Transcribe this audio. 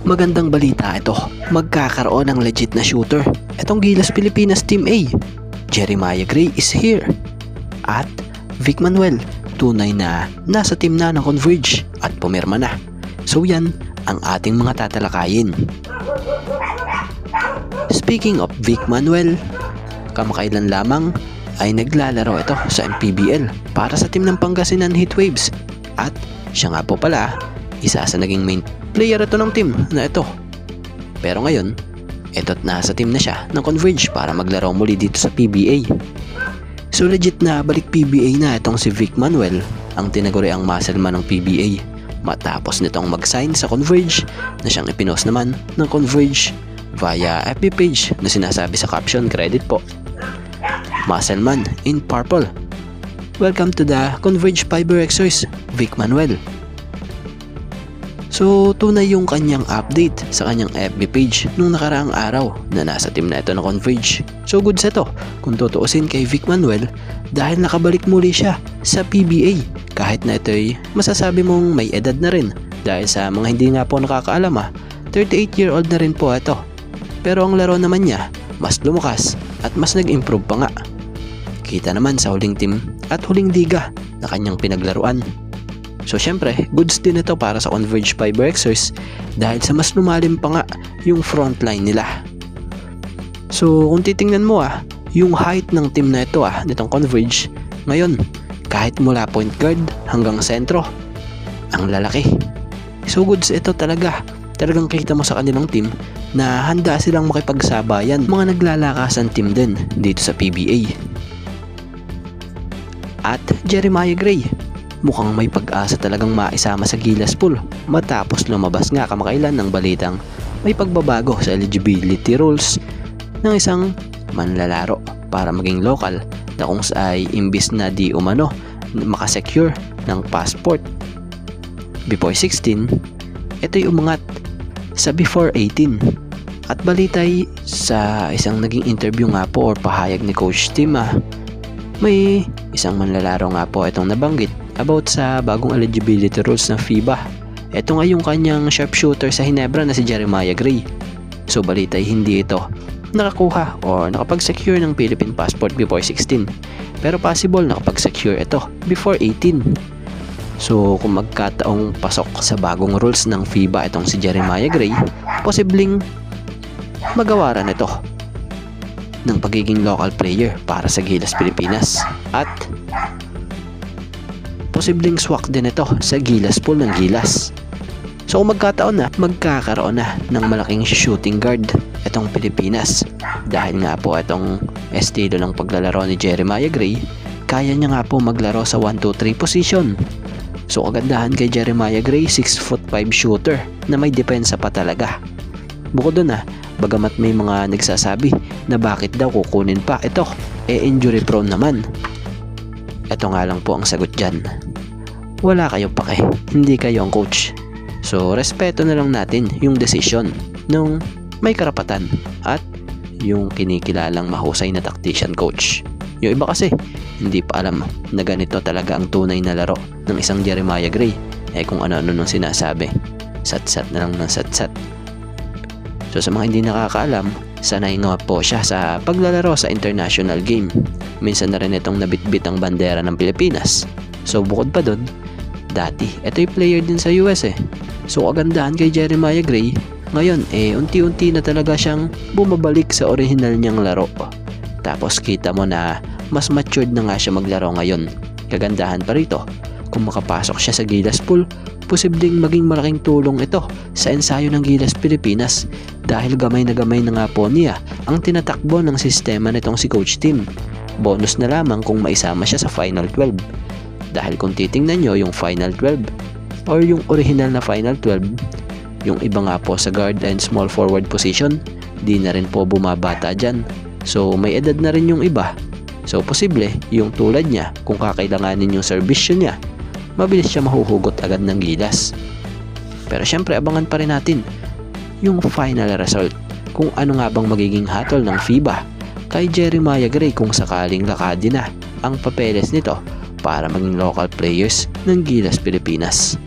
Magandang balita ito, magkakaroon ng legit na shooter. Itong Gilas Pilipinas Team A. Jeremiah Gray is here. At Vic Manuel, tunay na nasa team na ng Converge at pumirma na. So yan ang ating mga tatalakayin. Speaking of Vic Manuel, kamakailan lamang ay naglalaro ito sa MPBL para sa team ng Pangasinan Heatwaves. At siya nga po pala, isa sa naging main player ito ng team na ito. Pero ngayon, ito't nasa team na siya ng Converge para maglaro muli dito sa PBA. So legit na balik PBA na itong si Vic Manuel, ang tinaguri ang muscle man ng PBA. Matapos nitong mag-sign sa Converge na siyang ipinost naman ng Converge via FB page na sinasabi sa caption, credit po, muscle man in purple. Welcome to the Converge Fiber Exercise, Vic Manuel. So tunay yung kanyang update sa kanyang FB page nung nakaraang araw na nasa team na ito na Converge. So good sa to kung tutuusin kay Vic Manuel dahil nakabalik muli siya sa PBA kahit na ito'y masasabi mong may edad na rin dahil sa mga hindi nga po nakakaalam 38-year-old na rin po ito. Pero ang laro naman niya mas lumakas at mas nag-improve pa nga. Kita naman sa huling team at huling liga na kanyang pinaglaruan. So syempre, goods din ito para sa Converge Fiber Exercise dahil sa mas lumalim pa nga yung frontline nila. So kung titingnan mo yung height ng team na ito nitong Converge, ngayon kahit mula point guard hanggang sentro, ang lalaki. So goods ito talaga. Talagang kita mo sa kanilang team na handa silang makipagsabayan, mga naglalakasan team din dito sa PBA. At Jeremiah Gray, mukhang may pag-asa talagang maisama sa Gilas pool matapos lumabas nga kamakailan ng balitang may pagbabago sa eligibility rules ng isang manlalaro para maging local na kung ay imbis na di umano makasecure ng passport before 16, ito'y umangat sa before 18. At balitay sa isang naging interview nga po or pahayag ni Coach Tim, may isang manlalaro nga po itong nabanggit about sa bagong eligibility rules ng FIBA. Ito nga yung kanyang sharpshooter sa Hinebra na si Jeremiah Gray. So balitay hindi ito nakakuha or nakapag-secure ng Philippine passport before 16. Pero possible nakapag-secure ito before 18. So kung magkataong pasok sa bagong rules ng FIBA itong si Jeremiah Gray, posibleng magawaran ito ng pagiging local player para sa Gilas Pilipinas at posibleng swak din ito sa Gilas pool ng Gilas. So kung magkataon magkakaroon na ng malaking shooting guard itong Pilipinas dahil nga po itong estilo ng paglalaro ni Jeremiah Gray, kaya niya nga po maglaro sa 1-2-3 position. So kagandahan kay Jeremiah Gray, 6'5" shooter na may depensa pa talaga. Bukod dun bagamat may mga nagsasabi na bakit daw kukunin pa ito, injury prone naman. Ito nga lang po ang sagot dyan, wala kayong pake, hindi kayo ang coach. So respeto na lang natin yung decision nung may karapatan at yung kinikilalang mahusay na tactician coach. Yung iba kasi hindi pa alam na ganito talaga ang tunay na laro ng isang Jeremiah Gray, kung ano-ano nang sinasabi, sat-sat na lang ng sat-sat. So sa mga hindi nakakaalam, sanay nga po siya sa paglalaro sa international game. Minsan na rin itong nabitbit ang bandera ng Pilipinas. So bukod pa doon, dati ito'y player din sa US So kagandahan kay Jeremiah Gray, ngayon unti-unti na talaga siyang bumabalik sa original niyang laro. Tapos kita mo na mas matured na nga siya maglaro ngayon. Kagandahan pa rito, kung makapasok siya sa Gilas pool, posibleng maging malaking tulong ito sa ensayo ng Gilas Pilipinas dahil gamay na nga po niya ang tinatakbo ng sistema nitong si Coach Tim. Bonus na lamang kung maisama siya sa Final 12. Dahil kung titingnan nyo yung Final 12 or yung original na Final 12, yung iba nga po sa guard and small forward position, di na rin po bumabata dyan. So may edad na rin yung iba. So posible yung tulad niya, kung kakailanganin yung servisyo niya, mabilis siya mahuhugot agad ng Gilas. Pero syempre abangan pa rin natin yung final result, kung ano nga bang magiging hatol ng FIBA kay Jeremiah Gray kung sakaling lakadi na ang papeles nito para maging local players ng Gilas Pilipinas.